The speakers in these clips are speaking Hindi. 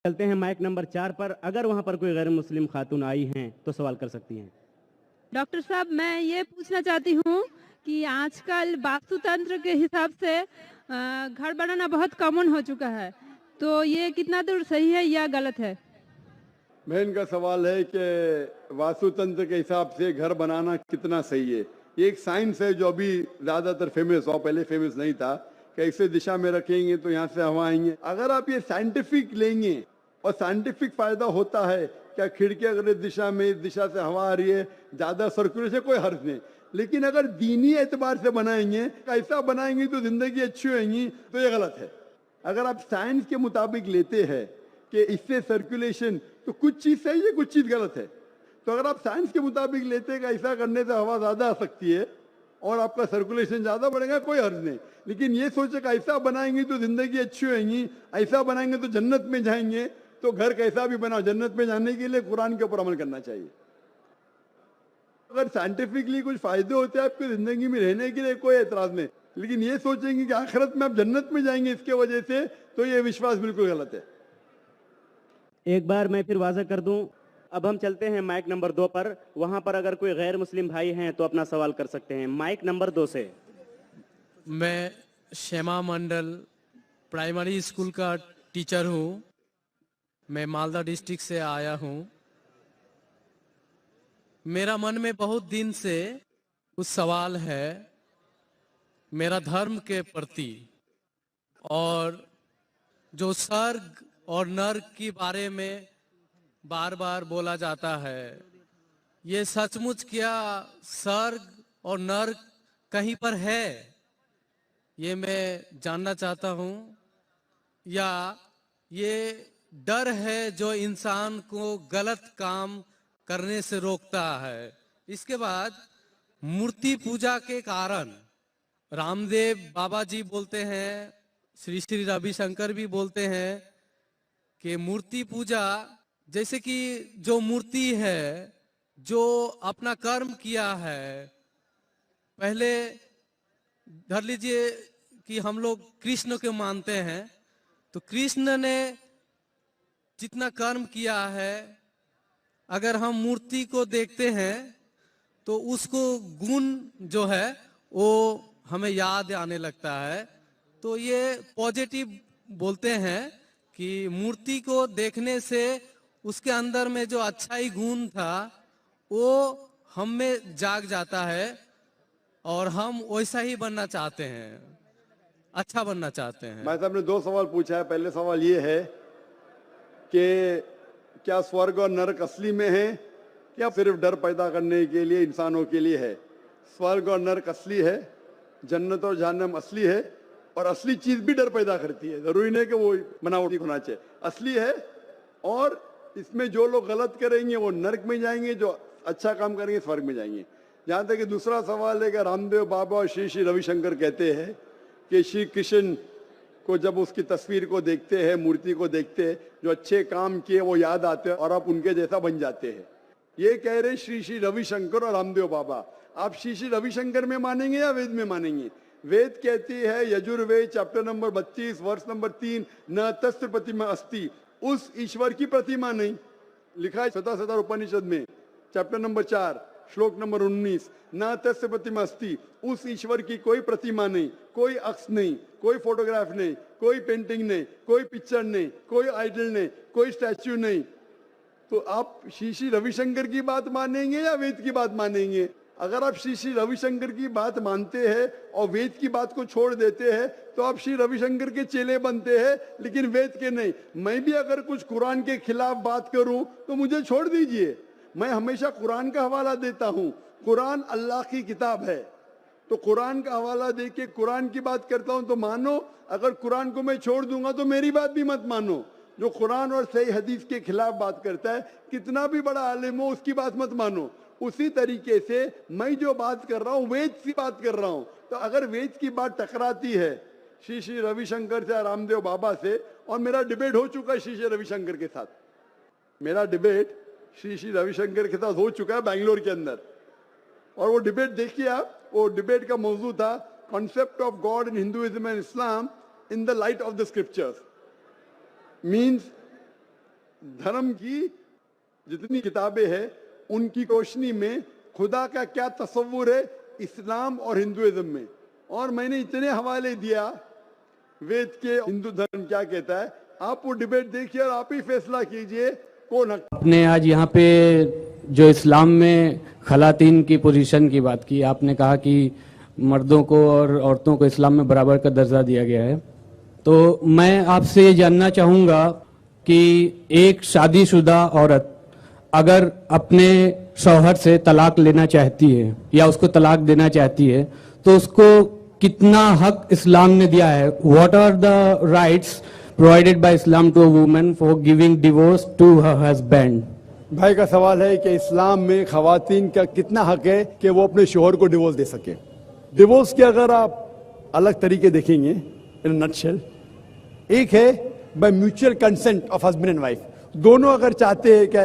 चलते हैं माइक नंबर 4 पर। अगर वहां पर कोई गैर मुस्लिम खातून आई हैं तो सवाल कर सकती हैं। डॉक्टर साहब, मैं ये पूछना चाहती हूँ कि आजकल वास्तुतंत्र के हिसाब से घर बनाना बहुत कॉमन हो चुका है, तो ये कितना दूर सही है या गलत है? बहन का सवाल है कि वास्तुतंत्र के हिसाब से घर बनाना कितना सही है। ये एक साइंस है जो अभी ज्यादातर फेमस हुआ, पहले फेमस नहीं था। कैसे दिशा में रखेंगे तो यहाँ से हवा आएंगे। अगर आप ये साइंटिफिक लेंगे और साइंटिफिक फायदा होता है, क्या खिड़की अगर इस दिशा में, इस दिशा से हवा आ रही है, ज्यादा सर्कुलेशन, कोई हर्ज नहीं। लेकिन अगर दीनी एतबार से बनाएंगे, ऐसा बनाएंगे तो जिंदगी अच्छी होगी, तो ये गलत है। अगर आप साइंस के मुताबिक लेते हैं कि इससे सर्कुलेशन, तो कुछ चीज सही है, कुछ चीज गलत है। तो अगर आप साइंस के मुताबिक लेते हैं कि ऐसा करने से हवा ज्यादा आ सकती है और आपका सर्कुलेशन ज्यादा बढ़ेगा, कोई हर्ज नहीं। लेकिन ये सोचे कि ऐसा बनाएंगे तो जिंदगी अच्छी होगी, ऐसा बनाएंगे तो जन्नत में जाएंगे, तो घर कैसा भी बनाओ, जन्नत में जाने के लिए कुरान के ऊपर अमल करना चाहिए। अगर साइंटिफिकली कुछ फायदे होते हैं आपकी जिंदगी में रहने के लिए, कोई एतराज नहीं। लेकिन ये सोचेंगे कि आखिरत में आप जन्नत में जाएंगे इसके वजह से, तो ये विश्वास बिल्कुल गलत है। एक बार मैं फिर वाज़ा कर दूं, अब हम चलते हैं माइक नंबर 2 पर। वहां पर अगर कोई गैर मुस्लिम भाई हैं तो अपना सवाल कर सकते हैं माइक नंबर 2 से। मैं श्यामा मंडल प्राइमरी स्कूल का टीचर हूँ। मैं मालदा डिस्ट्रिक्ट से आया हूँ। मेरा मन में बहुत दिन से कुछ सवाल है मेरा धर्म के प्रति, और जो स्वर्ग और नर्क के बारे में बार बार बोला जाता है, ये सचमुच क्या स्वर्ग और नर्क कहीं पर है? ये मैं जानना चाहता हूँ। या ये डर है जो इंसान को गलत काम करने से रोकता है। इसके बाद मूर्ति पूजा के कारण रामदेव बाबा जी बोलते हैं, श्री श्री रविशंकर भी बोलते हैं कि मूर्ति पूजा, जैसे कि जो मूर्ति है जो अपना कर्म किया है, पहले धर लीजिए कि हम लोग कृष्ण को मानते हैं, तो कृष्ण ने जितना कर्म किया है, अगर हम मूर्ति को देखते हैं तो उसको गुण जो है वो हमें याद आने लगता है। तो ये पॉजिटिव बोलते हैं कि मूर्ति को देखने से उसके अंदर में जो अच्छाई गुण था वो हम में जाग जाता है और हम वैसा ही बनना चाहते हैं, अच्छा बनना चाहते हैं। भाई साहब ने 2 सवाल पूछा है। पहले सवाल ये है कि क्या स्वर्ग और नरक असली में है या सिर्फ डर पैदा करने के लिए इंसानों के लिए है? स्वर्ग और नरक असली है, जन्नत और जहन्नम असली है, और असली चीज भी डर पैदा करती है। जरूरी नहीं कि वो बनावटी होना चाहिए, असली है। और इसमें जो लोग गलत करेंगे वो नरक में जाएंगे, जो अच्छा काम करेंगे स्वर्ग में जाएंगे। जहां तक कि दूसरा सवाल है कि रामदेव बाबा और श्री श्री रविशंकर कहते हैं कि श्री कृष्ण को जब उसकी तस्वीर को देखते हैं, मूर्ति को देखते हैं, जो अच्छे काम किए वो याद आते हैं और आप उनके जैसा बन जाते हैं। ये कह रहे श्री श्री रविशंकर और रामदेव बाबा। आप श्री श्री रविशंकर में मानेंगे या वेद में मानेंगे? वेद कहती है, यजुर्वेद चैप्टर नंबर 32 वर्ष नंबर 3, न तस्य प्रतिमा अस्ति, उस ईश्वर की प्रतिमा नहीं। लिखा है शतशत उपनिषद में चैप्टर नंबर 4 श्लोक नंबर 19, न तस्य प्रतिमा अस्ति, उस ईश्वर की कोई प्रतिमा नहीं, कोई अक्ष नहीं, कोई फोटोग्राफ नहीं, कोई पेंटिंग नहीं, कोई पिक्चर नहीं, कोई आइडल नहीं, कोई स्टैच्यू नहीं। तो आप श्री श्री रविशंकर की बात मानेंगे या वेद की बात मानेंगे? अगर आप श्री श्री रविशंकर की बात मानते हैं और वेद की बात को छोड़ देते हैं तो आप श्री रविशंकर के चेले बनते हैं, लेकिन वेद के नहीं। मैं भी अगर कुछ कुरान के खिलाफ बात करूं तो मुझे छोड़ दीजिए। मैं हमेशा कुरान का हवाला देता हूं। कुरान अल्लाह की किताब है, तो कुरान का हवाला देके कुरान की बात करता हूं तो मानो। अगर कुरान को मैं छोड़ दूंगा तो मेरी बात भी मत मानो। जो कुरान और सही हदीस के खिलाफ बात करता है, कितना भी बड़ा आलिम हो, उसकी बात मत मानो। उसी तरीके से मैं जो बात कर रहा हूं वेद की बात कर रहा हूं। तो अगर वेद की बात टकराती है श्री श्री रविशंकर से, रामदेव बाबा से, और मेरा डिबेट हो चुका है श्री श्री रविशंकर के साथ, मेरा डिबेट श्री श्री रविशंकर के साथ हो चुका है बेंगलोर के अंदर। और वो डिबेट देखिए आप, वो डिबेट का मौजू था concept of God in Hinduism and Islam in the light of the scriptures. Means धर्म की जितनी किताबें हैं उनकी रोशनी में खुदा का क्या तस्वुर है इस्लाम और हिंदुइज्म में। और मैंने इतने हवाले दिया वेद के, हिंदू धर्म क्या कहता है, आप वो डिबेट देखिए और आप ही फैसला कीजिए कौन हक। आपने आज यहाँ पे जो इस्लाम में खलातीन की पोजीशन की बात की, आपने कहा कि मर्दों को और औरतों को इस्लाम में बराबर का दर्जा दिया गया है। तो मैं आपसे ये जानना चाहूँगा कि एक शादीशुदा औरत अगर अपने शौहर से तलाक लेना चाहती है या उसको तलाक देना चाहती है तो उसको कितना हक इस्लाम ने दिया है? What are the rights provided by Islam to a woman for giving divorce to her husband? भाई का सवाल है कि इस्लाम में खवातीन का कितना हक है कि वो अपने शोहर को डिवोर्स दे सके। डिवोर्स के अगर आप अलग तरीके देखेंगे इन नटशेल, एक है by mutual consent of husband and wife, दोनों अगर चाहते हैं कि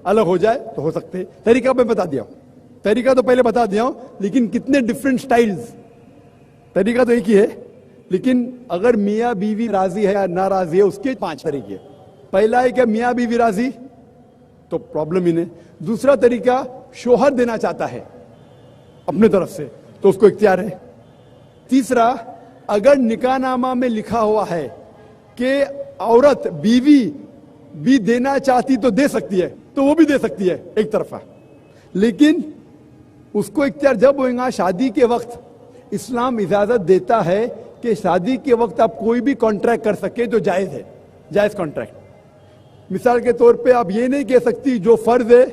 अलग हो जाए तो हो सकते हैं। तरीका मैं बता दिया हूं, तरीका तो पहले बता दिया हूं, लेकिन कितने डिफरेंट स्टाइल्स। तरीका तो एक ही है, लेकिन अगर मियाँ बीवी राजी है या ना राजी है उसके 5 तरीके। पहला है कि मियाँ बीवी राजी तो प्रॉब्लम ही नहीं। दूसरा तरीका, शोहर देना चाहता है अपने तरफ से तो उसको इख्तियार है। तीसरा, अगर निकाहनामा में लिखा हुआ है कि औरत बीवी भी देना चाहती तो दे सकती है तो वो भी दे सकती है एक तरफा, लेकिन उसको इख्तियार जब होगा शादी के वक्त। इस्लाम इजाजत देता है कि शादी के वक्त आप कोई भी कॉन्ट्रैक्ट कर सके जो जायज है, जायज कॉन्ट्रैक्ट। मिसाल के तौर पे आप ये नहीं कह सकती जो फर्ज है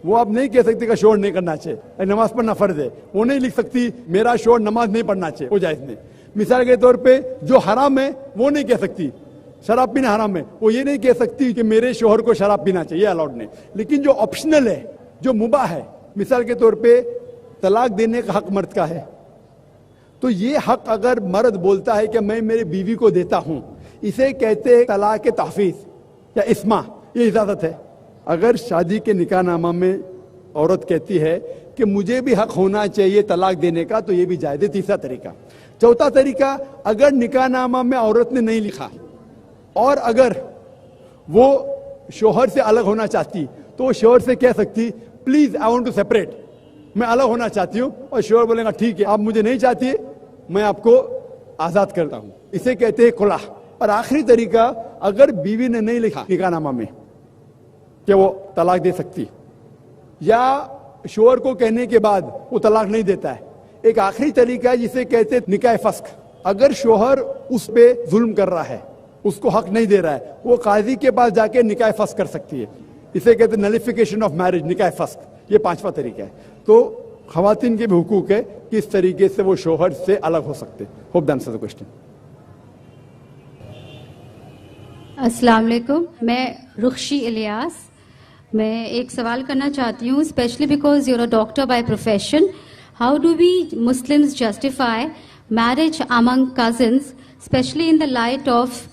वो आप नहीं कह सकती का शोहर नहीं करना चाहिए, नमाज पढ़ना फर्ज है, वो नहीं लिख सकती मेरा शोहर नमाज नहीं पढ़ना चाहिए, वो जायज नहीं। मिसाल के तौर पे जो हराम है वो नहीं कह सकती, शराब पीना हराम है, वो ये नहीं कह सकती कि मेरे शोहर को शराब पीना चाहिए, अलाउड नहीं। लेकिन जो ऑप्शनल है, जो मुबाह है, मिसाल के तौर पे तलाक देने का हक मर्द का है, तो ये हक अगर मर्द बोलता है कि मैं मेरी बीवी को देता हूं, इसे कहते हैं तलाक तहफीज या इस्मा, ये इजाजत है। अगर शादी के निकाहनामा में औरत कहती है कि मुझे भी हक होना चाहिए तलाक देने का, तो ये भी जायज है। तीसरा तरीका। चौथा तरीका, अगर निकाहनामा में औरत ने नहीं लिखा और अगर वो शोहर से अलग होना चाहती तो वो शोहर से कह सकती please I want to separate, मैं अलग होना चाहती हूं, और शोहर बोलेगा ठीक है आप मुझे नहीं चाहती, मैं आपको आजाद करता हूं, इसे कहते हैं खुला। और आखिरी तरीका, अगर बीवी ने नहीं लिखा निकाहनामा में कि वो तलाक दे सकती या शोहर को कहने के बाद वो तलाक नहीं देता है, एक आखिरी तरीका है जिसे कहते हैं निकाह फस्क। अगर शोहर उस पे जुल्म कर रहा है, उसको हक नहीं दे रहा है, वो काजी के पास जाके निकाह फस्क कर सकती है, इसे कहते हैं नलिफिकेशन ऑफ मैरिज, निकाह फस्क। ये 5वां तरीका है। तो खवातीन के भी हुकूक है किस तरीके से वो शोहर से अलग हो सकते। Hope that answers the question. अस्सलाम वालेकुम, मैं रुखशी इलियास। मैं एक सवाल करना चाहती हूँ, specially because you're a doctor by profession, how do we Muslims justify marriage among cousins, specially in the light of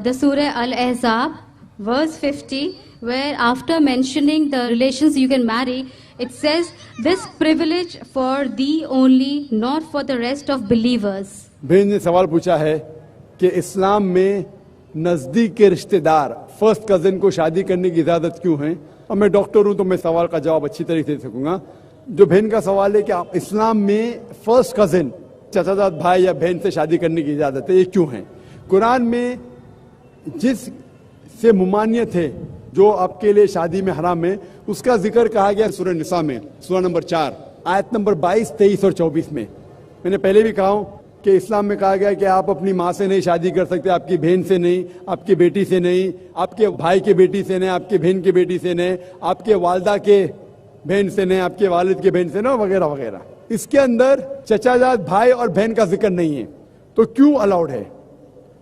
the Surah Al-Ahzab, verse 50, where after mentioning the relations you can marry, it says, this privilege for thee only, not for the rest of believers. बहन ने सवाल पूछा है कि इस्लाम में नजदीक के रिश्तेदार फर्स्ट कजिन को शादी करने की इजाजत क्यों है। और मैं डॉक्टर हूं तो मैं सवाल का जवाब अच्छी तरीके से दे सकूंगा। जो बहन का सवाल है कि आप इस्लाम में फर्स्ट कजिन, चाचाजाद भाई या बहन से शादी करने की इजाजत है, ये क्यों है। कुरान में जिस से मुमानियत है जो आपके लिए शादी में हराम है, उसका जिक्र कहा गया सूरह निसा में, सूरह नंबर 4 आयत नंबर 22, 23 और 24 में। मैंने पहले भी कहा हूं कि इस्लाम में कहा गया कि आप अपनी माँ से नहीं शादी कर सकते, आपकी बहन से नहीं, आपकी बेटी से नहीं, आपके भाई के बेटी से नहीं, आपके बहन के बेटी से नहीं, आपके वालदा के बहन से नहीं, आपके वालिद के बहन से नहीं, वगैरह वगैरह। इसके अंदर चचाजाद भाई और बहन का जिक्र नहीं है, तो क्यों अलाउड है।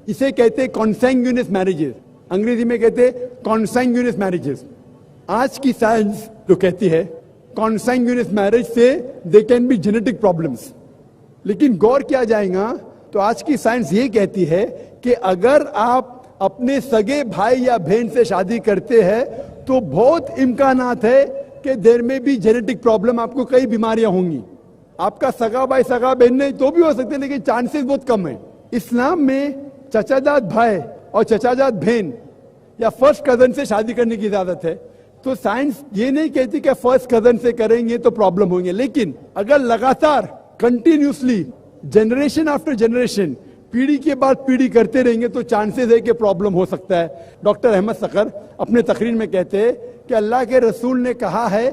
इसे कहते हैं कॉन्सैंग्यूनियस मैरिजेस, अंग्रेजी में कहते हैं कॉन्सैंग्यूनियस मैरिजेस। आज की साइंस जो कहती है कॉन्सैंग्यूनियस मैरिज से they can be genetic problems, लेकिन गौर किया जाएगा तो आज की साइंस ये कहती है कि अगर आप अपने सगे भाई या बहन से शादी करते हैं तो बहुत इम्कानात है कि देर में भी जेनेटिक प्रॉब्लम, आपको कई बीमारियां होंगी। आपका सगा भाई सगा बहन नहीं तो भी हो सकते हैं, लेकिन चांसेस बहुत कम है। इस्लाम में चचाजाद भाई और चचाजाद बहन या फर्स्ट कजन से शादी करने की इजाजत है। तो साइंस ये नहीं कहती कि फर्स्ट कजन से करेंगे तो प्रॉब्लम होंगे, लेकिन अगर लगातार कंटिन्यूसली जनरेशन आफ्टर जनरेशन पीढ़ी के बाद पीढ़ी करते रहेंगे तो चांसेस है कि प्रॉब्लम हो सकता है। डॉक्टर अहमद सकर अपने तकरीर में कहते हैं कि अल्लाह के रसूल ने कहा है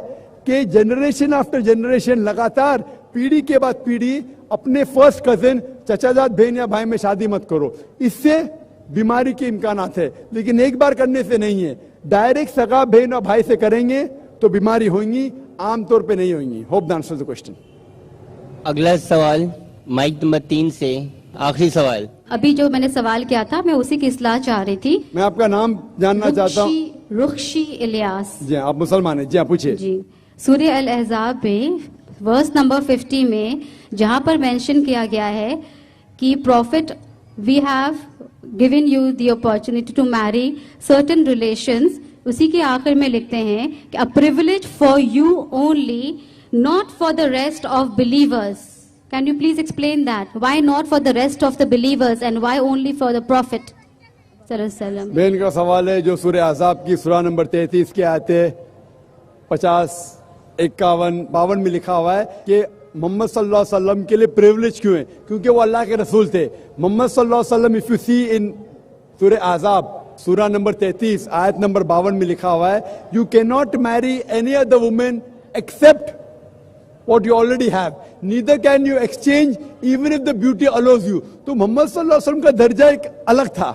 कि जनरेशन आफ्टर जनरेशन लगातार पीढ़ी के बाद पीढ़ी अपने फर्स्ट कजिन, चचाजाद बहन या भाई में शादी मत करो, इससे बीमारी के इम्कानात है। लेकिन एक बार करने से नहीं है, डायरेक्ट सगा बहन और भाई से करेंगे तो बीमारी होंगी, आमतौर पे नहीं होंगी। Hope the answer the question. अगला सवाल माइक नंबर 3 से आखिरी सवाल। अभी जो मैंने सवाल किया था मैं उसी की इस्लाह चाह रही थी। मैं आपका नाम जानना चाहता हूँ। रुखशी इलियास। जी आप मुसलमान हैं? जी आप पूछिए। जी, सूर्य अल अहज़ाब में वर्स नंबर 50 में जहां पर मेंशन किया गया है कि prophet we have given you the opportunity to marry certain relations, उसी के आखिर में लिखते हैं कि a privilege for you only, not for the rest of believers. Can you please explain that? Why not for the rest of the believers and why only for the Prophet? बहन का सवाल है जो सूरह अहज़ाब की सूरा नंबर 33 के आयते 50, 51, 52 में लिखा हुआ है कि मोहम्मद सल्लल्लाहु अलैहि वसल्लम के लिए प्रिविलेज क्यों है? क्योंकि वो अल्लाह के रसूल थे। मोहम्मद सल्लल्लाहु अलैहि वसल्लम, इफ यू सी इन सूरह अहज़ाब सूरा नंबर 33 आयत नंबर 52 में लिखा हुआ है, you can not marry any other women except what you already have, neither can you exchange even if the beauty allows you। तो मोहम्मद सल्लल्लाहु अलैहि वसल्लम का दर्जा एक अलग था।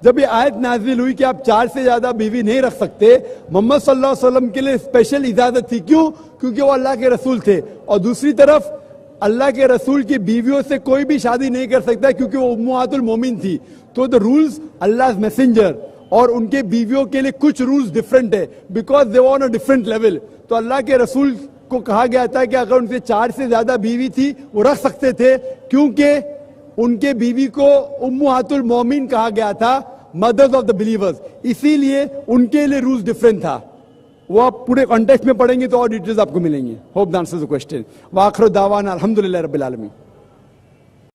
जब ये आयत नाजिल हुई कि आप 4 से ज्यादा बीवी नहीं रख सकते, मोहम्मद सल्लल्लाहु अलैहि वसल्लम के लिए स्पेशल इजाजत थी। क्यों? क्योंकि वो अल्लाह के रसूल थे। और दूसरी तरफ अल्लाह के रसूल की बीवियों से कोई भी शादी नहीं कर सकता क्योंकि वो उम्मुहातुल मोमिन थी। तो द रूल्स अल्लाह मैसेंजर और उनके बीवियों के लिए कुछ रूल्स डिफरेंट है, because they were on a different level. तो अल्लाह के रसूल को कहा गया था कि अगर उनसे 4 से ज्यादा बीवी थी वो रख सकते थे, क्योंकि उनके बीवी को उम्मुहातुल मोमिन कहा गया था, मदर्स ऑफ द बिलीवर्स, इसीलिए उनके लिए रूल्स डिफरेंट था। वो आप पूरे कॉन्टेक्स्ट में पढ़ेंगे तो और डिटेल्स आपको मिलेंगे। Hope the answer the question. व आखिर दावाना अल्हम्दुलिल्लाह रब्बिल आलमीन।